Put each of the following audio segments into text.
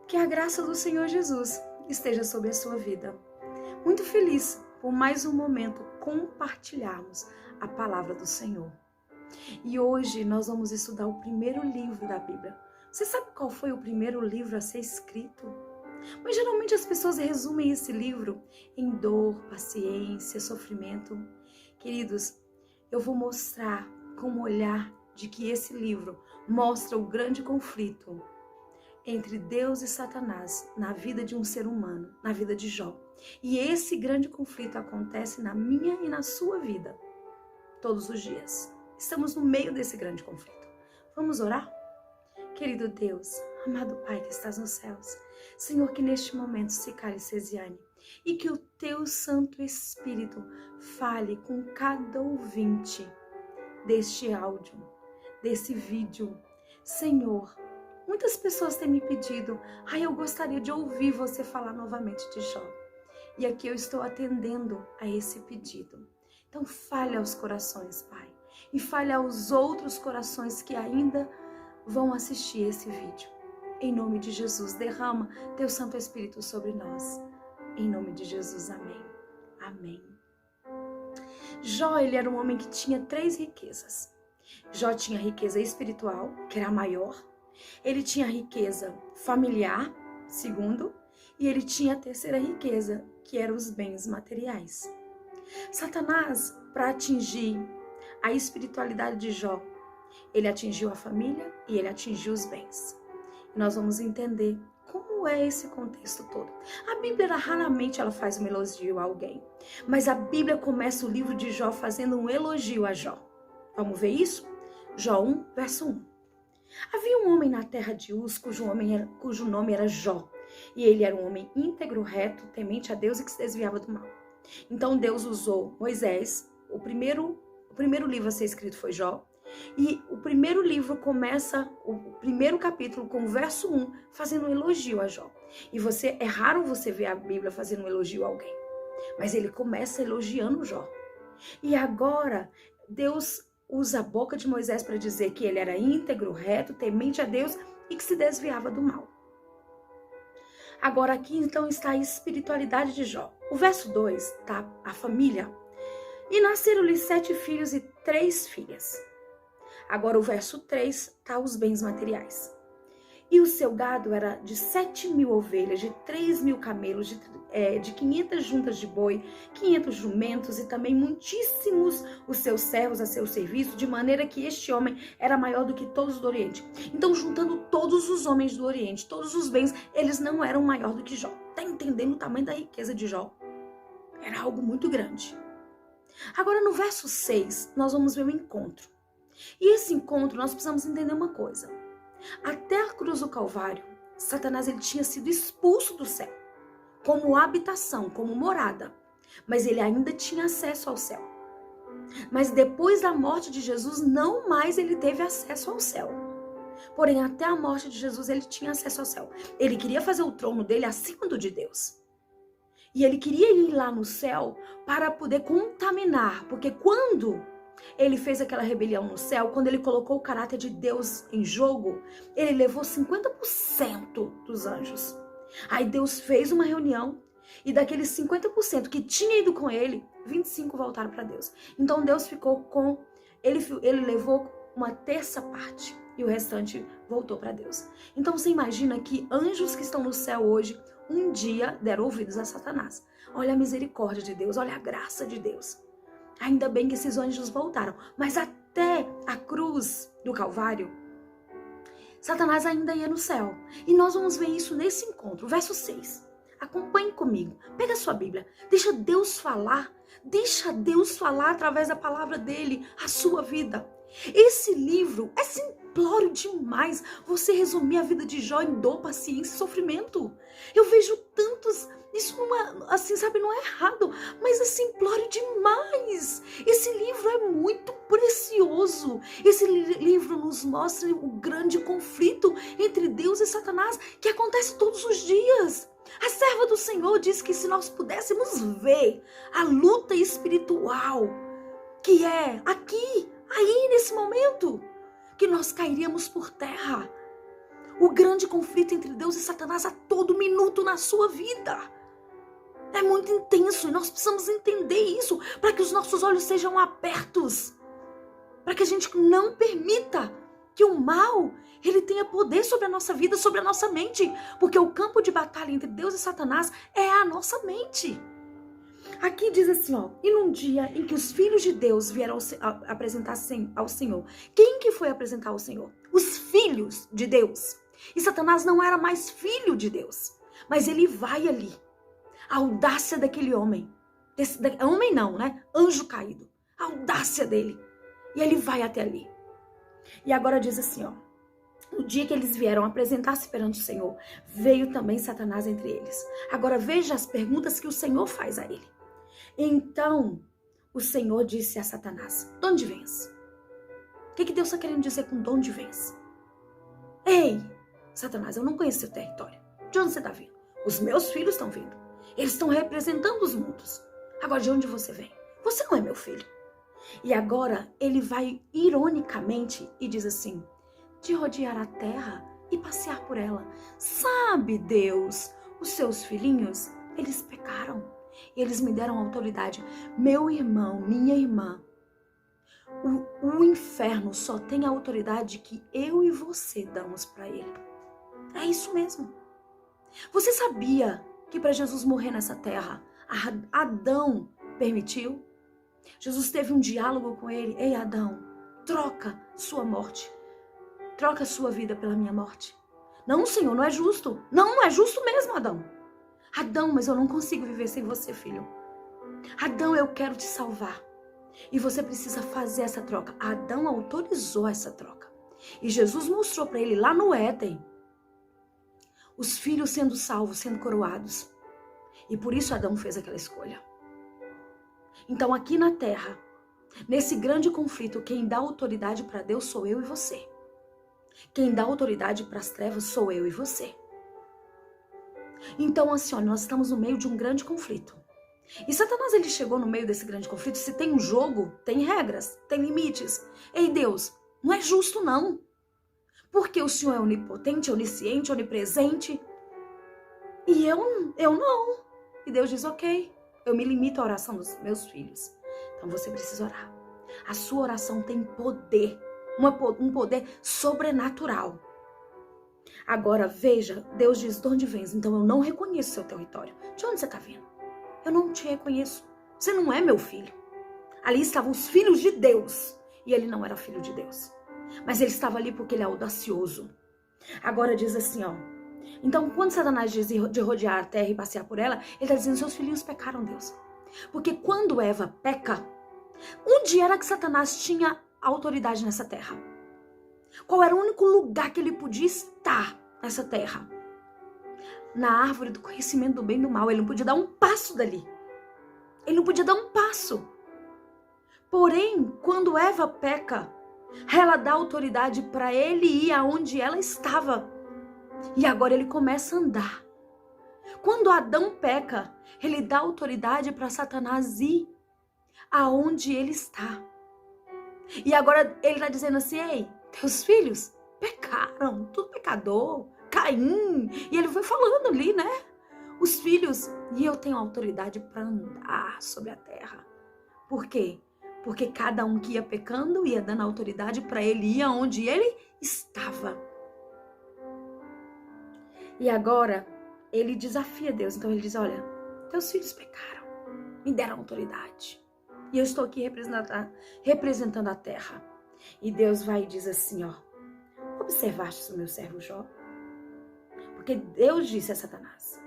Que a graça do Senhor Jesus esteja sobre a sua vida. Muito feliz por mais um momento compartilharmos a palavra do Senhor. E hoje nós vamos estudar o primeiro livro da Bíblia. Você sabe qual foi o primeiro livro a ser escrito? Mas geralmente as pessoas resumem esse livro em dor, paciência, sofrimento. Queridos, eu vou mostrar com o olhar de que esse livro mostra o grande conflito entre Deus e Satanás na vida de um ser humano, na vida de Jó. E esse grande conflito acontece na minha e na sua vida, todos os dias. Estamos no meio desse grande conflito. Vamos orar? Querido Deus, amado Pai que estás nos céus, Senhor, que neste momento se cale Cesiane e que o Teu Santo Espírito fale com cada ouvinte deste áudio, desse vídeo. Senhor, muitas pessoas têm me pedido, eu gostaria de ouvir você falar novamente de Jó. E aqui eu estou atendendo a esse pedido. Então fale aos corações, Pai, e fale aos outros corações que ainda vão assistir esse vídeo. Em nome de Jesus, derrama Teu Santo Espírito sobre nós. Em nome de Jesus, amém. Amém. Jó, ele era um homem que tinha 3 riquezas. Jó tinha a riqueza espiritual, que era a maior. Ele tinha a riqueza familiar, segundo, e ele tinha a terceira riqueza, que eram os bens materiais. Satanás, para atingir a espiritualidade de Jó, ele atingiu a família e ele atingiu os bens. E nós vamos entender como é esse contexto todo. A Bíblia raramente ela faz um elogio a alguém, mas a Bíblia começa o livro de Jó fazendo um elogio a Jó. Vamos ver isso? Jó 1, verso 1. Havia um homem na terra de Uz, cujo nome era Jó. E ele era um homem íntegro, reto, temente a Deus e que se desviava do mal. Então Deus usou Moisés. O primeiro livro a ser escrito foi Jó. E o primeiro livro começa, o primeiro capítulo com o verso 1, fazendo um elogio a Jó. E é raro você ver a Bíblia fazendo um elogio a alguém. Mas ele começa elogiando Jó. E agora Deus usa a boca de Moisés para dizer que ele era íntegro, reto, temente a Deus e que se desviava do mal. Agora aqui então está a espiritualidade de Jó. O verso 2 está a família. E nasceram-lhe 7 filhos e 3 filhas. Agora o verso 3 está os bens materiais. E o seu gado era de 7.000 ovelhas, de 3.000 camelos, de 500 juntas de boi, 500 jumentos e também muitíssimos os seus servos a seu serviço, de maneira que este homem era maior do que todos do Oriente. Então, juntando todos os homens do Oriente, todos os bens, eles não eram maior do que Jó. Está entendendo o tamanho da riqueza de Jó? Era algo muito grande. Agora, no verso 6, nós vamos ver o encontro. E esse encontro, nós precisamos entender uma coisa. Até a cruz do Calvário, Satanás ele tinha sido expulso do céu, como habitação, como morada. Mas ele ainda tinha acesso ao céu. Mas depois da morte de Jesus, não mais ele teve acesso ao céu. Porém, até a morte de Jesus, ele tinha acesso ao céu. Ele queria fazer o trono dele acima do de Deus. E ele queria ir lá no céu para poder contaminar. Porque quando ele fez aquela rebelião no céu, quando ele colocou o caráter de Deus em jogo, ele levou 50% dos anjos. Aí Deus fez uma reunião e daqueles 50% que tinha ido com ele, 25 voltaram para Deus. Então Deus ficou com... Ele levou uma terça parte e o restante voltou para Deus. Então você imagina que anjos que estão no céu hoje, um dia deram ouvidos a Satanás. Olha a misericórdia de Deus, olha a graça de Deus. Ainda bem que esses anjos voltaram, mas até a cruz do Calvário, Satanás ainda ia no céu. E nós vamos ver isso nesse encontro, verso 6. Acompanhe comigo, pega a sua Bíblia, deixa Deus falar através da palavra dele, a sua vida. Esse livro é simplório demais, você resumir a vida de Jó em dor, paciência e sofrimento. Eu vejo tantos... Isso não é, assim, sabe, não é errado, mas é simplório demais. Esse livro é muito precioso. Esse livro nos mostra o grande conflito entre Deus e Satanás que acontece todos os dias. A serva do Senhor diz que se nós pudéssemos ver a luta espiritual que é aqui, aí nesse momento, que nós cairíamos por terra. o grande conflito entre Deus e Satanás a todo minuto na sua vida. É muito intenso e nós precisamos entender isso para que os nossos olhos sejam abertos. Para que a gente não permita que o mal, ele tenha poder sobre a nossa vida, sobre a nossa mente. Porque o campo de batalha entre Deus e Satanás é a nossa mente. Aqui diz assim, ó, e num dia em que os filhos de Deus vieram apresentar ao Senhor. Quem que foi apresentar ao Senhor? Os filhos de Deus. E Satanás não era mais filho de Deus. Mas ele vai ali. A audácia daquele homem. Homem não, né? Anjo caído. A audácia dele. E ele vai até ali. E agora diz assim, ó. No dia que eles vieram apresentar-se perante o Senhor, veio também Satanás entre eles. Agora veja as perguntas que o Senhor faz a ele. Então, o Senhor disse a Satanás, de onde vens? O que Deus está querendo dizer com de onde vens? Ei, Satanás, eu não conheço o território. De onde você está vindo? Os meus filhos estão vindo. Eles estão representando os mundos. Agora, de onde você vem? Você não é meu filho. E agora, ele vai ironicamente e diz assim, de rodear a terra e passear por ela. Sabe, Deus, os seus filhinhos, eles pecaram. Eles me deram autoridade. Meu irmão, minha irmã, o inferno só tem a autoridade que eu e você damos para ele. É isso mesmo. Você sabia que para Jesus morrer nessa terra, Adão permitiu? Jesus teve um diálogo com ele. Ei, Adão, troca sua morte. Troca sua vida pela minha morte. Não, Senhor, não é justo. Não é justo mesmo, Adão. Adão, mas eu não consigo viver sem você, filho. Adão, eu quero te salvar. E você precisa fazer essa troca. Adão autorizou essa troca. E Jesus mostrou para ele lá no Éden os filhos sendo salvos, sendo coroados. E por isso Adão fez aquela escolha. Então aqui na terra, nesse grande conflito, quem dá autoridade para Deus sou eu e você. Quem dá autoridade para as trevas sou eu e você. Então assim, ó, nós estamos no meio de um grande conflito. E Satanás, ele chegou no meio desse grande conflito. Se tem um jogo, tem regras, tem limites. Ei, Deus, não é justo não. Porque o Senhor é onipotente, onisciente, onipresente. E eu não. E Deus diz, ok, eu me limito à oração dos meus filhos. Então você precisa orar. A sua oração tem poder, um poder sobrenatural. Agora, veja, Deus diz, de onde vens? Então eu não reconheço seu território. De onde você está vindo? Eu não te reconheço. Você não é meu filho. Ali estavam os filhos de Deus. E ele não era filho de Deus. Mas ele estava ali porque ele é audacioso. Agora diz assim, ó. Então, quando Satanás diz de rodear a terra e passear por ela, ele está dizendo, seus filhinhos pecaram, Deus. Porque quando Eva peca, onde era que Satanás tinha autoridade nessa terra? Qual era o único lugar que ele podia estar nessa terra? Na árvore do conhecimento do bem e do mal. Ele não podia dar um passo dali. Ele não podia dar um passo. Porém, quando Eva peca, ela dá autoridade para ele ir aonde ela estava. E agora ele começa a andar. Quando Adão peca, ele dá autoridade para Satanás ir aonde ele está. E agora ele está dizendo assim, ei, teus filhos pecaram, tudo pecador, Caim. E ele foi falando ali, né? Os filhos, e eu tenho autoridade para andar sobre a terra. Por quê? Porque cada um que ia pecando ia dando autoridade para ele ir aonde ele estava. E agora ele desafia Deus. Então ele diz, olha, teus filhos pecaram, me deram autoridade. E eu estou aqui representando a terra. E Deus vai e diz assim, ó, observaste o meu servo Jó? Porque Deus disse a Satanás,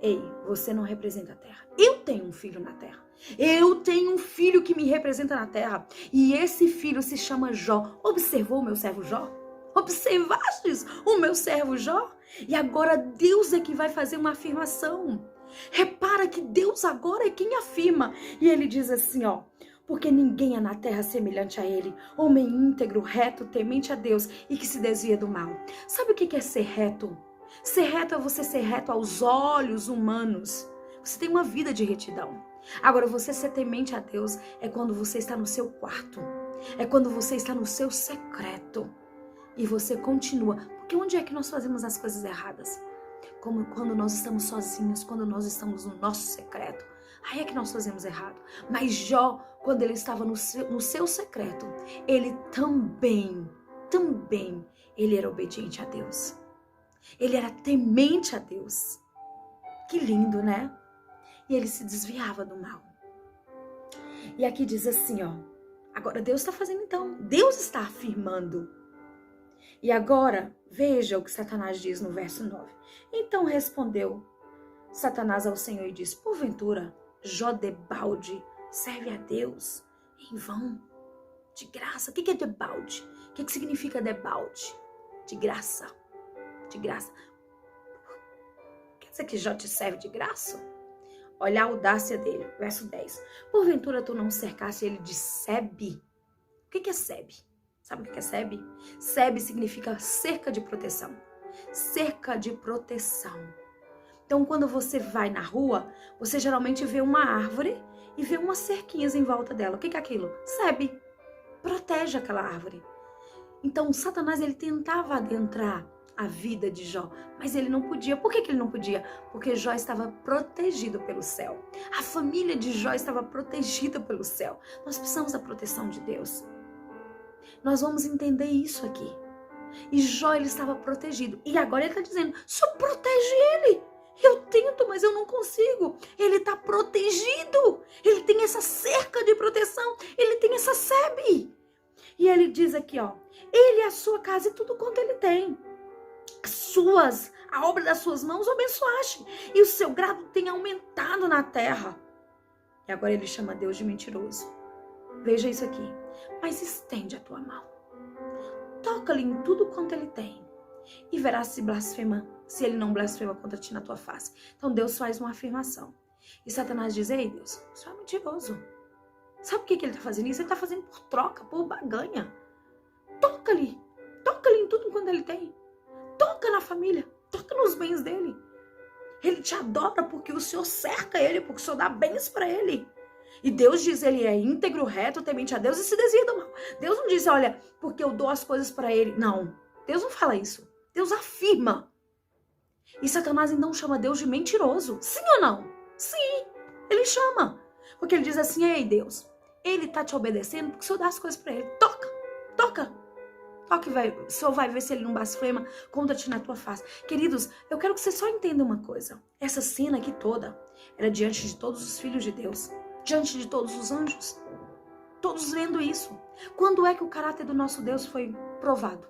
ei, você não representa a terra. Eu tenho um filho na terra. Eu tenho um filho que me representa na terra. E esse filho se chama Jó. Observou o meu servo Jó? Observastes o meu servo Jó? E agora Deus é que vai fazer uma afirmação. Repara que Deus agora é quem afirma. E ele diz assim, ó, porque ninguém é na terra semelhante a ele, homem íntegro, reto, temente a Deus e que se desvia do mal. Sabe o que é ser reto? Ser reto é você ser reto aos olhos humanos. Você tem uma vida de retidão. Agora, você ser temente a Deus é quando você está no seu quarto. É quando você está no seu secreto. E você continua. Porque onde é que nós fazemos as coisas erradas? Como quando nós estamos sozinhos, quando nós estamos no nosso secreto. Aí é que nós fazemos errado. Mas Jó, quando ele estava no seu secreto, ele também, ele era obediente a Deus. Ele era temente a Deus. Que lindo, né? E ele se desviava do mal. E aqui diz assim, ó. Agora Deus está fazendo então. Deus está afirmando. E agora, veja o que Satanás diz no verso 9. Então respondeu Satanás ao Senhor e disse: porventura, Jó debalde serve a Deus em vão, de graça. O que é debalde? O que significa debalde? De graça. De graça. Quer dizer que Jó te serve de graça? Olha a audácia dele. Verso 10. Porventura tu não cercasse ele de sebe? O que é sebe? Sabe o que é sebe? Sebe significa cerca de proteção. Cerca de proteção. Então, quando você vai na rua, você geralmente vê uma árvore e vê umas cerquinhas em volta dela. O que é aquilo? Sebe. Protege aquela árvore. Então, Satanás, ele tentava adentrar a vida de Jó, mas ele não podia. Por que ele não podia? Porque Jó estava protegido pelo céu. A família de Jó estava protegida pelo céu. Nós precisamos da proteção de Deus. Nós vamos entender isso aqui. E Jó, ele estava protegido. E agora ele está dizendo: só protege ele. Eu tento, mas eu não consigo. Ele está protegido. Ele tem essa cerca de proteção. Ele tem essa sebe. E ele diz aqui, ó: ele, a sua casa e tudo quanto ele tem. A obra das suas mãos o abençoaste. E o seu grado tem aumentado na terra. E agora ele chama Deus de mentiroso. Veja isso aqui. Mas estende a tua mão. Toca-lhe em tudo quanto ele tem. E verás se ele não blasfema contra ti na tua face. Então Deus faz uma afirmação. E Satanás diz: ei Deus, você é mentiroso. Sabe por que ele está fazendo isso? Ele está fazendo por troca, por baganha. Toca-lhe em tudo quanto ele tem. Toca na família, toca nos bens dele. Ele te adora porque o Senhor cerca ele, porque o Senhor dá bens para ele. E Deus diz: ele é íntegro, reto, temente a Deus e se desvia do mal. Deus não diz: olha, porque eu dou as coisas para ele. Não, Deus não fala isso. Deus afirma. E Satanás então chama Deus de mentiroso. Sim ou não? Sim, ele chama. Porque ele diz assim: ei Deus, ele tá te obedecendo porque o Senhor dá as coisas para ele. Toca. O Senhor vai ver se ele não blasfema contra ti na tua face. Queridos, eu quero que você só entenda uma coisa. Essa cena aqui toda era diante de todos os filhos de Deus. Diante de todos os anjos. Todos vendo isso. Quando é que o caráter do nosso Deus foi provado?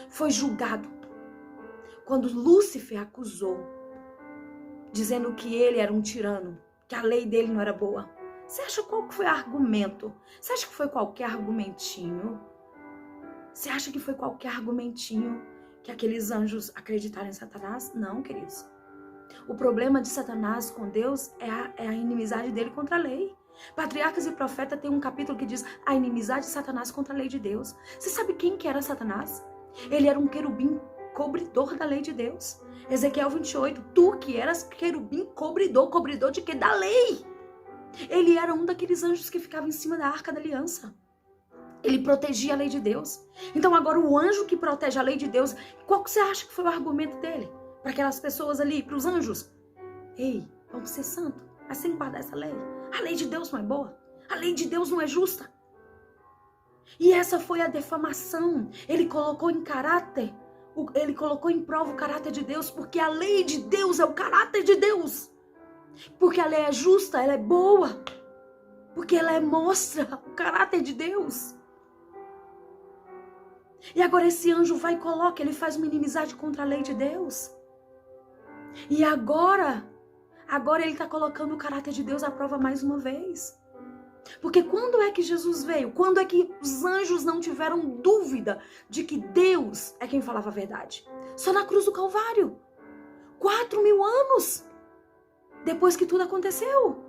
Foi julgado. Quando Lúcifer acusou, dizendo que ele era um tirano, que a lei dele não era boa. Você acha qual que foi o argumento? Você acha que foi qualquer argumentinho? Você acha que foi qualquer argumentinho que aqueles anjos acreditaram em Satanás? Não, queridos. O problema de Satanás com Deus é a inimizade dele contra a lei. Patriarcas e Profeta tem um capítulo que diz a inimizade de Satanás contra a lei de Deus. Você sabe quem que era Satanás? Ele era um querubim cobridor da lei de Deus. Ezequiel 28, tu que eras querubim cobridor de quê? Da lei. Ele era um daqueles anjos que ficava em cima da arca da aliança. Ele protegia a lei de Deus. Então agora o anjo que protege a lei de Deus, qual que você acha que foi o argumento dele? Para aquelas pessoas ali, para os anjos? Ei, vamos ser santos, mas sem guardar essa lei. A lei de Deus não é boa. A lei de Deus não é justa. E essa foi a defamação. Ele colocou em prova o caráter de Deus, porque a lei de Deus é o caráter de Deus. Porque a lei é justa, ela é boa. Porque ela mostra o caráter de Deus. E agora esse anjo vai e coloca, ele faz uma inimizade contra a lei de Deus. E agora ele está colocando o caráter de Deus à prova mais uma vez. Porque quando é que Jesus veio? Quando é que os anjos não tiveram dúvida de que Deus é quem falava a verdade? Só na cruz do Calvário. 4.000 anos depois que tudo aconteceu.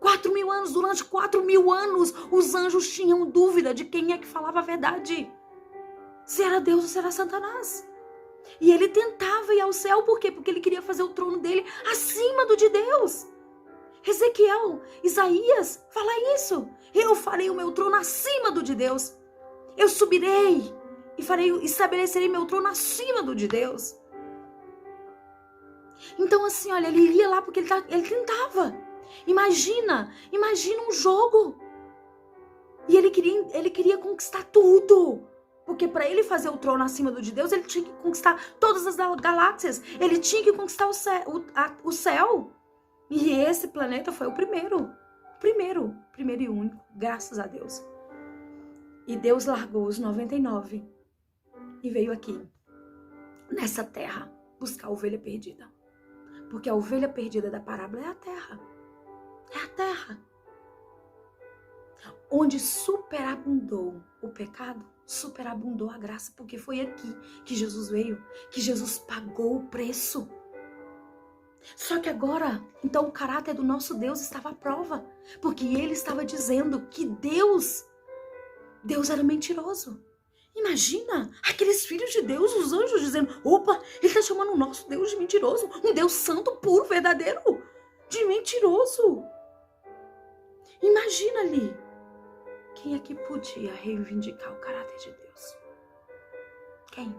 4.000 anos, durante 4.000 anos, os anjos tinham dúvida de quem é que falava a verdade. Se era Deus ou se era Satanás. E ele tentava ir ao céu, por quê? Porque ele queria fazer o trono dele acima do de Deus. Ezequiel, Isaías, fala isso. Eu farei o meu trono acima do de Deus. Eu subirei estabelecerei meu trono acima do de Deus. Então assim, olha, ele ia lá porque ele tentava. Imagina um jogo. E ele queria conquistar tudo. Porque para ele fazer o trono acima do de Deus, ele tinha que conquistar todas as galáxias. Ele tinha que conquistar o céu. E esse planeta foi o primeiro e único, graças a Deus. E Deus largou os 99 e veio aqui, nessa terra, buscar a ovelha perdida. Porque a ovelha perdida da parábola é a terra. É a terra. Onde superabundou o pecado, superabundou a graça, porque foi aqui que Jesus veio, que Jesus pagou o preço. Só que agora, então o caráter do nosso Deus estava à prova, porque ele estava dizendo que Deus era mentiroso. Imagina aqueles filhos de Deus, os anjos dizendo, opa, ele está chamando o nosso Deus de mentiroso, um Deus santo, puro, verdadeiro, de mentiroso. Imagina ali, quem é que podia reivindicar o caráter de Deus? Quem?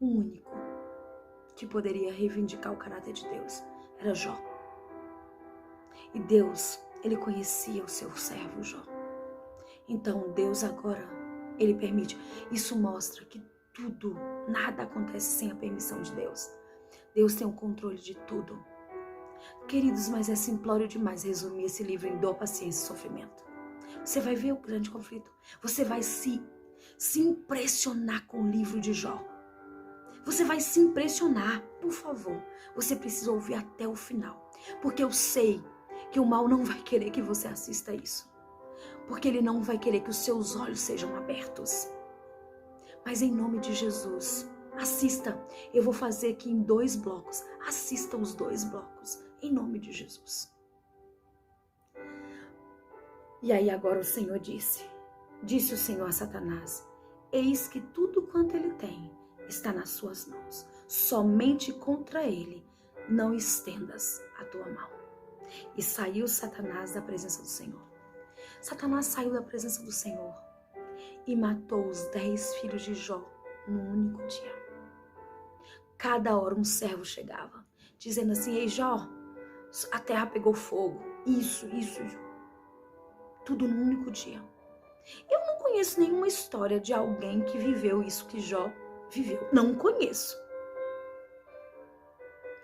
O único que poderia reivindicar o caráter de Deus era Jó. E Deus, ele conhecia o seu servo Jó. Então Deus agora, ele permite. Isso mostra que tudo, nada acontece sem a permissão de Deus. Deus tem o controle de tudo. Queridos, mas é simplório demais resumir esse livro em dor, paciência e sofrimento. Você vai ver o grande conflito. Você vai se impressionar com o livro de Jó. Você vai se impressionar, por favor. Você precisa ouvir até o final. Porque eu sei que o mal não vai querer que você assista isso. Porque ele não vai querer que os seus olhos sejam abertos. Mas em nome de Jesus, assista. Eu vou fazer aqui em 2 blocos. Assista os 2 blocos. Em nome de Jesus. E aí agora o Senhor disse o Senhor a Satanás, eis que tudo quanto ele tem está nas suas mãos. Somente contra ele não estendas a tua mão. E saiu Satanás da presença do Senhor. Satanás saiu da presença do Senhor e matou os 10 filhos de Jó num único dia. Cada hora um servo chegava, dizendo assim, ei Jó, a terra pegou fogo, isso. Tudo num único dia. Eu não conheço nenhuma história de alguém que viveu isso que Jó viveu. Não conheço.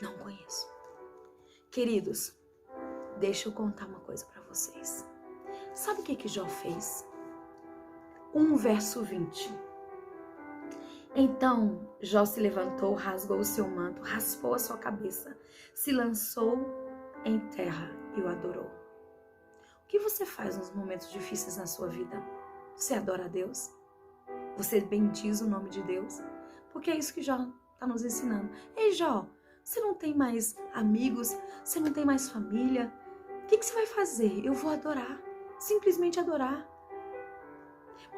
Não conheço. Queridos, deixa eu contar uma coisa para vocês. Sabe o que Jó fez? 1 verso 20. Então Jó se levantou, rasgou o seu manto, raspou a sua cabeça, se lançou em terra e o adorou. O que você faz nos momentos difíceis na sua vida? Você adora a Deus? Você bendiz o nome de Deus? Porque é isso que Jó está nos ensinando. Ei Jó, você não tem mais amigos? Você não tem mais família? O que você vai fazer? Eu vou adorar. Simplesmente adorar.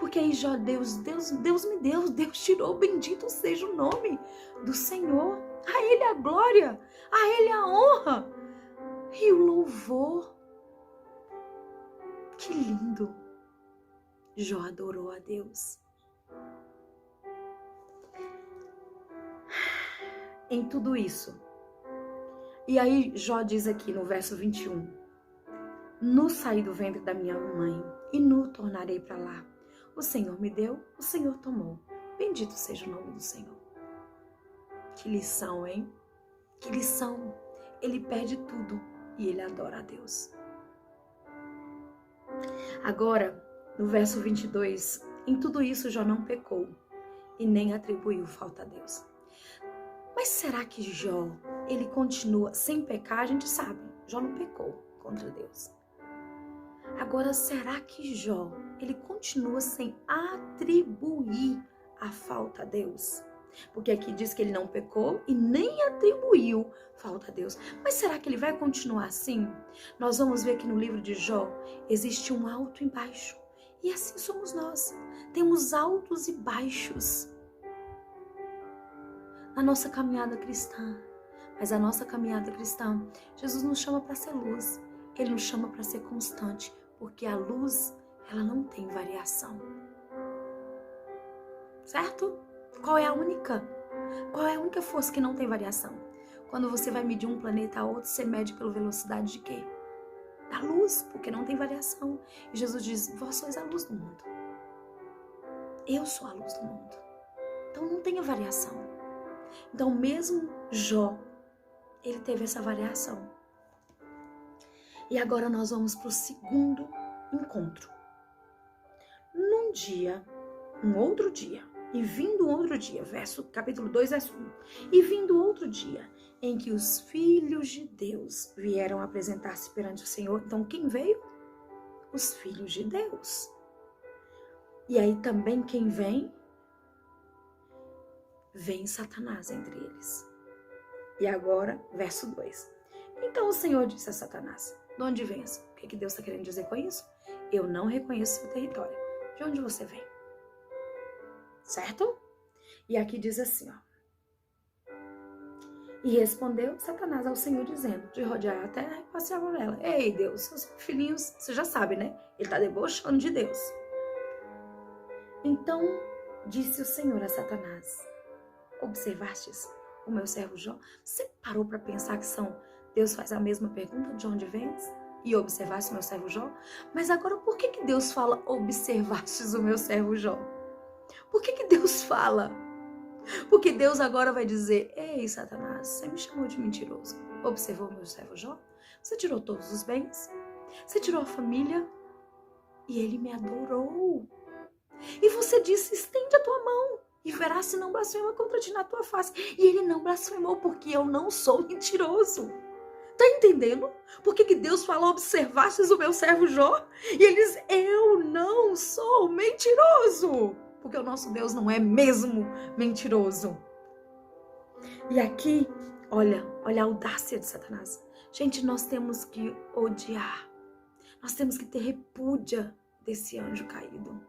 Porque aí Jó, Deus me deu, Deus tirou, bendito seja o nome do Senhor. A Ele a glória, a Ele a honra e o louvor. Que lindo! Jó adorou a Deus. Em tudo isso. E aí Jó diz aqui no verso 21. Nu saí do ventre da minha mãe e nu tornarei para lá. O Senhor me deu, o Senhor tomou. Bendito seja o nome do Senhor. Que lição, hein? Que lição. Ele perde tudo e ele adora a Deus. Agora, no verso 22, em tudo isso Jó não pecou e nem atribuiu falta a Deus. Mas será que Jó, ele continua sem pecar? A gente sabe, Jó não pecou contra Deus. Agora, será que Jó, ele continua sem atribuir a falta a Deus? Porque aqui diz que ele não pecou e nem atribuiu falta a Deus. Mas será que ele vai continuar assim? Nós vamos ver que no livro de Jó existe um alto e baixo. E assim somos nós. Temos altos e baixos na nossa caminhada cristã. Mas a nossa caminhada cristã, Jesus nos chama para ser luz. Ele nos chama para ser constante. Porque a luz, ela não tem variação. certo? Qual é a única? Qual é a única força que não tem variação? Quando você vai medir um planeta a outro, você mede pela velocidade de quê? Da luz, porque não tem variação. E Jesus diz, vós sois a luz do mundo. Eu sou a luz do mundo. Então não tem variação. Então mesmo Jó, ele teve essa variação. E agora nós vamos para o segundo encontro. Num dia, um outro dia, e vindo outro dia, capítulo 2, verso 1. E vindo outro dia, em que os filhos de Deus vieram apresentar-se perante o Senhor. Então quem veio? Os filhos de Deus. E aí também quem vem? Vem Satanás entre eles. E agora, verso 2. Então o Senhor disse a Satanás, de onde vens? O que Deus está querendo dizer com isso? Eu não reconheço seu território. De onde você vem? Certo? E aqui diz assim, ó. E respondeu Satanás ao Senhor, dizendo, de rodear a terra e passear por ela. Ei, Deus, seus filhinhos, você já sabe, né? Ele está debochando de Deus. Então disse o Senhor a Satanás, observastes o meu servo Jó? Você parou para pensar que Deus faz a mesma pergunta, de onde vens? E observaste o meu servo Jó? Mas agora por que Deus fala, observastes o meu servo Jó? Por que Deus fala? Porque Deus agora vai dizer, ei Satanás, você me chamou de mentiroso. Observou o meu servo Jó? Você tirou todos os bens? Você tirou a família? E ele me adorou. E você disse, estende a tua mão e verás se não blasfema contra ti na tua face. E ele não blasfemou porque eu não sou mentiroso. Tá entendendo? Por que Deus fala, observastes o meu servo Jó? E ele diz, eu não sou mentiroso. Porque o nosso Deus não é mesmo mentiroso. E aqui, olha a audácia de Satanás. Gente, nós temos que odiar. Nós temos que ter repúdia desse anjo caído.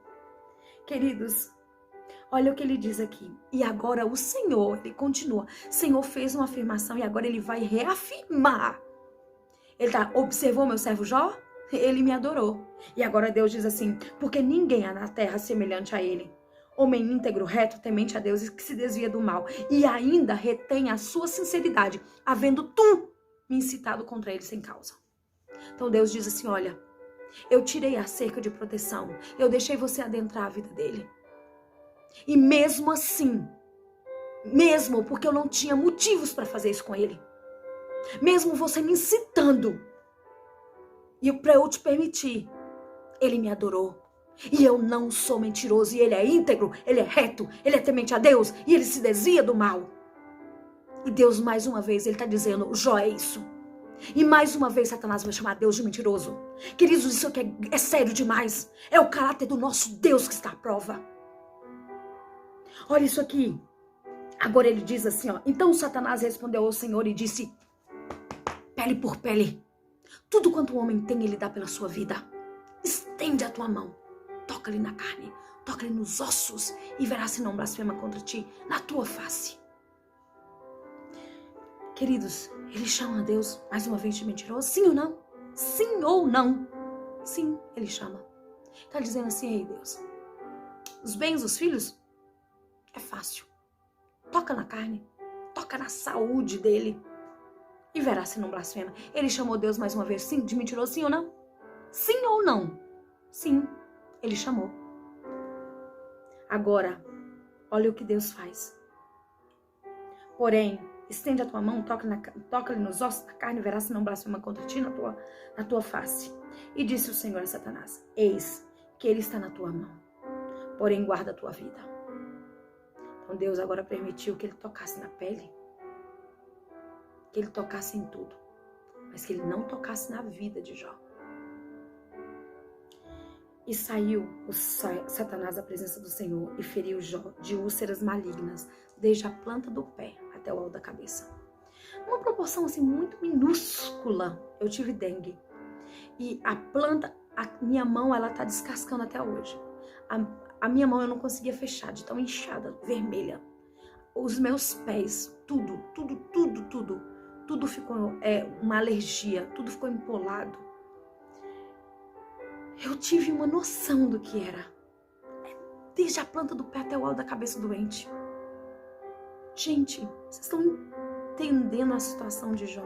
Queridos, olha o que ele diz aqui. E agora o Senhor, ele continua. O Senhor fez uma afirmação e agora ele vai reafirmar. Ele observou meu servo Jó? Ele me adorou. E agora Deus diz assim, porque ninguém há na terra semelhante a ele. Homem íntegro, reto, temente a Deus e que se desvia do mal. E ainda retém a sua sinceridade, havendo tu me incitado contra ele sem causa. Então Deus diz assim, olha, eu tirei a cerca de proteção, eu deixei você adentrar a vida dele. E mesmo assim, mesmo porque eu não tinha motivos para fazer isso com ele, mesmo você me incitando, e para eu te permitir, ele me adorou. E eu não sou mentiroso, e ele é íntegro, ele é reto, ele é temente a Deus, e ele se desvia do mal. E Deus, mais uma vez, ele está dizendo, Jó é isso. E mais uma vez Satanás vai chamar Deus de mentiroso. Queridos, isso aqui é sério demais. É o caráter do nosso Deus que está à prova. Olha isso aqui. Agora ele diz assim, ó. Então Satanás respondeu ao Senhor e disse, pele por pele. Tudo quanto o homem tem, ele dá pela sua vida. Estende a tua mão. Toca-lhe na carne. Toca-lhe nos ossos. E verás se não blasfema contra ti na tua face. Queridos, ele chama a Deus mais uma vez de mentiroso? Sim ou não? Sim ou não? Sim, ele chama. Está dizendo assim, ei Deus, os bens dos filhos é fácil. Toca na carne, toca na saúde dele e verá se não blasfema. Ele chamou Deus mais uma vez, sim, de mentiroso, sim ou não? Sim ou não? Sim, ele chamou. Agora, olha o que Deus faz. Porém, estende a tua mão, toca-lhe nos ossos da carne, verás se não blasfema contra ti na tua face. E disse o Senhor a Satanás, eis que ele está na tua mão, porém guarda a tua vida. Então Deus agora permitiu que ele tocasse na pele, que ele tocasse em tudo, mas que ele não tocasse na vida de Jó. E saiu Satanás da presença do Senhor e feriu Jó de úlceras malignas, desde a planta do pé até o alto da cabeça. Uma proporção assim muito minúscula, eu tive dengue. E a planta, a minha mão, ela tá descascando até hoje. A minha mão eu não conseguia fechar, de tão inchada, vermelha. Os meus pés, tudo ficou uma alergia, tudo ficou empolado. Eu tive uma noção do que era. É desde a planta do pé até o alto da cabeça doente. Gente, vocês estão entendendo a situação de Jó?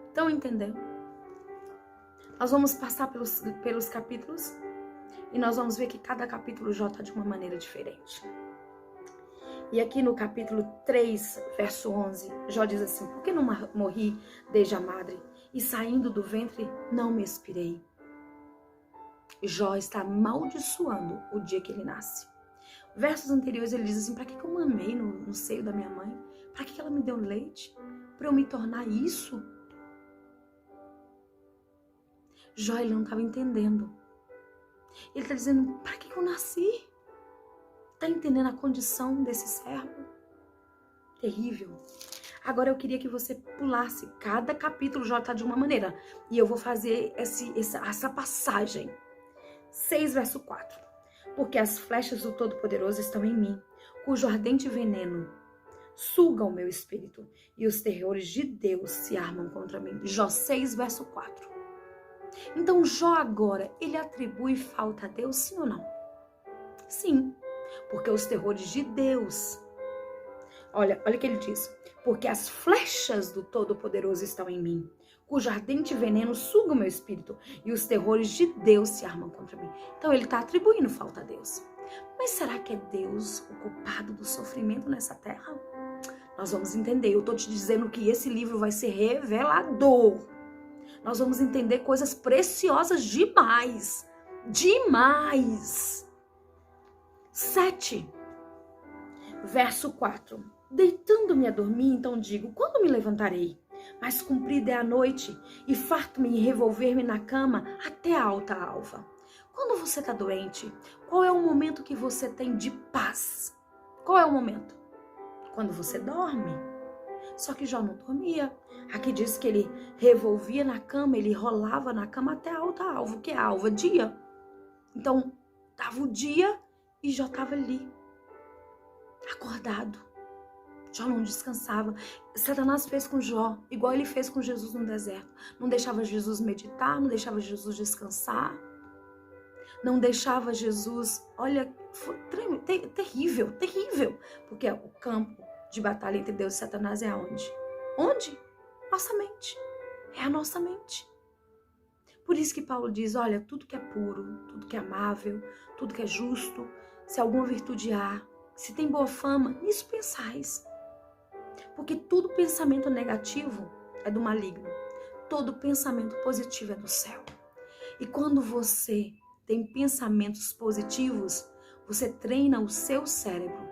Estão entendendo? Nós vamos passar pelos capítulos e nós vamos ver que cada capítulo Jó está de uma maneira diferente. E aqui no capítulo 3, verso 11, Jó diz assim: por que não morri desde a madre e saindo do ventre não me expirei? Jó está amaldiçoando o dia que ele nasce. Versos anteriores ele diz assim: para que eu mamei no seio da minha mãe? Para que ela me deu leite? Para eu me tornar isso? Jó, ele não estava entendendo. Ele está dizendo: para que eu nasci? Está entendendo a condição desse servo? Terrível. Agora eu queria que você pulasse. Cada capítulo Jó está de uma maneira. E eu vou fazer essa passagem. 6, verso 4. Porque as flechas do Todo-Poderoso estão em mim, cujo ardente veneno suga o meu espírito, e os terrores de Deus se armam contra mim. Jó 6, verso 4. Então Jó agora, ele atribui falta a Deus, sim ou não? Sim, porque os terrores de Deus... Olha o que ele diz. Porque as flechas do Todo-Poderoso estão em mim, cujo ardente veneno suga o meu espírito, e os terrores de Deus se armam contra mim. Então ele está atribuindo falta a Deus. Mas será que é Deus o culpado do sofrimento nessa terra? Nós vamos entender. Eu estou te dizendo que esse livro vai ser revelador. Nós vamos entender coisas preciosas demais. Demais. 7, verso 4. Deitando-me a dormir, então digo: quando me levantarei? Mas cumprida é a noite, e farto-me em revolver-me na cama até a alta alva. Quando você está doente, qual é o momento que você tem de paz? Qual é o momento? Quando você dorme. Só que Jó não dormia. Aqui diz que ele revolvia na cama, ele rolava na cama até a alta alva. O que é a alva? Dia. Então, estava o dia e Jó estava ali, acordado. Jó não descansava. Satanás fez com Jó igual ele fez com Jesus no deserto. Não deixava Jesus meditar, não deixava Jesus descansar. Não deixava Jesus... Olha, foi terrível, terrível. Porque o campo de batalha entre Deus e Satanás é aonde? Onde? Nossa mente. É a nossa mente. Por isso que Paulo diz: olha, tudo que é puro, tudo que é amável, tudo que é justo, se alguma virtude há, se tem boa fama, nisso pensais. Porque todo pensamento negativo é do maligno. Todo pensamento positivo é do céu. E quando você tem pensamentos positivos, você treina o seu cérebro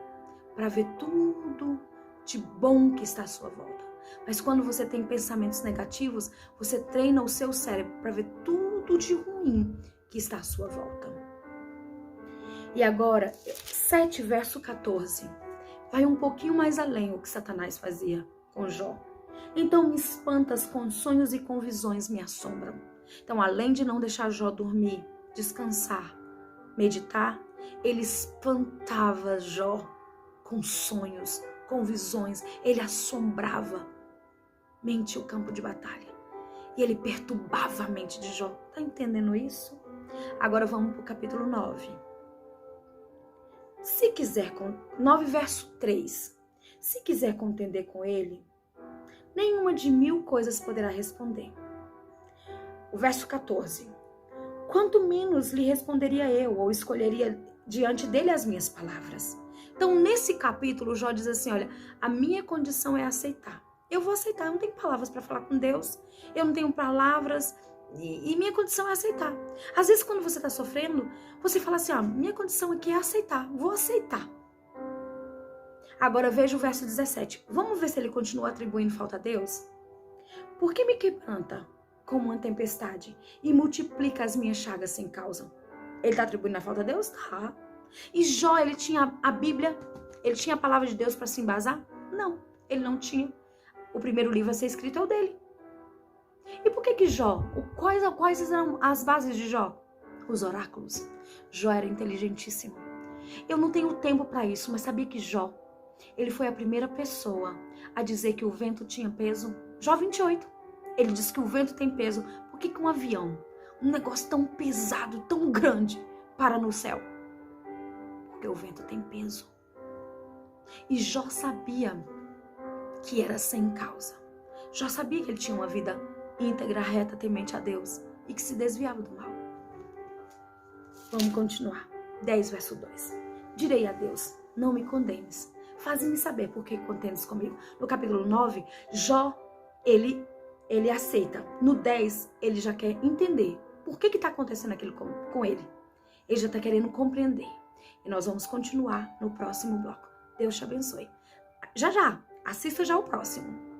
para ver tudo de bom que está à sua volta. Mas quando você tem pensamentos negativos, você treina o seu cérebro para ver tudo de ruim que está à sua volta. E agora, 7, verso 14. Vai um pouquinho mais além o que Satanás fazia com Jó. Então me espantas com sonhos e com visões me assombram. Então, além de não deixar Jó dormir, descansar, meditar, ele espantava Jó com sonhos, com visões. Ele assombrava mente o campo de batalha. E ele perturbava a mente de Jó. Tá entendendo isso? Agora vamos para o capítulo 9. Se quiser, 9 verso 3. Se quiser contender com ele, nenhuma de 1000 coisas poderá responder. O verso 14. Quanto menos lhe responderia eu, ou escolheria diante dele as minhas palavras. Então, nesse capítulo, Jó diz assim: olha, a minha condição é aceitar. Eu vou aceitar, eu não tenho palavras para falar com Deus, eu não tenho palavras, e minha condição é aceitar. Às vezes, quando você está sofrendo, você fala assim: minha condição aqui é aceitar, vou aceitar. Agora veja o verso 17. Vamos ver se ele continua atribuindo falta a Deus? Por que me quebranta como uma tempestade e multiplica as minhas chagas sem causa? Ele está atribuindo a falta a Deus? Tá. E Jó, ele tinha a Bíblia, ele tinha a palavra de Deus para se embasar? Não, ele não tinha. O primeiro livro a ser escrito é o dele. E por que Jó? Quais eram as bases de Jó? Os oráculos. Jó era inteligentíssimo. Eu não tenho tempo para isso, mas sabia que Jó, ele foi a primeira pessoa a dizer que o vento tinha peso? Jó 28. Ele diz que o vento tem peso. Por que um avião, um negócio tão pesado, tão grande, para no céu? porque o vento tem peso. E Jó sabia que era sem causa. Jó sabia que ele tinha uma vida íntegra, reta, temente a Deus e que se desviava do mal. Vamos continuar. 10, verso 2. Direi a Deus, não me condenes. Faze-me saber por que contendes comigo. No capítulo 9, Jó, ele aceita. No 10, ele já quer entender por que está acontecendo aquilo com ele. Ele já está querendo compreender. E nós vamos continuar no próximo bloco. Deus te abençoe. Já, assista já o próximo.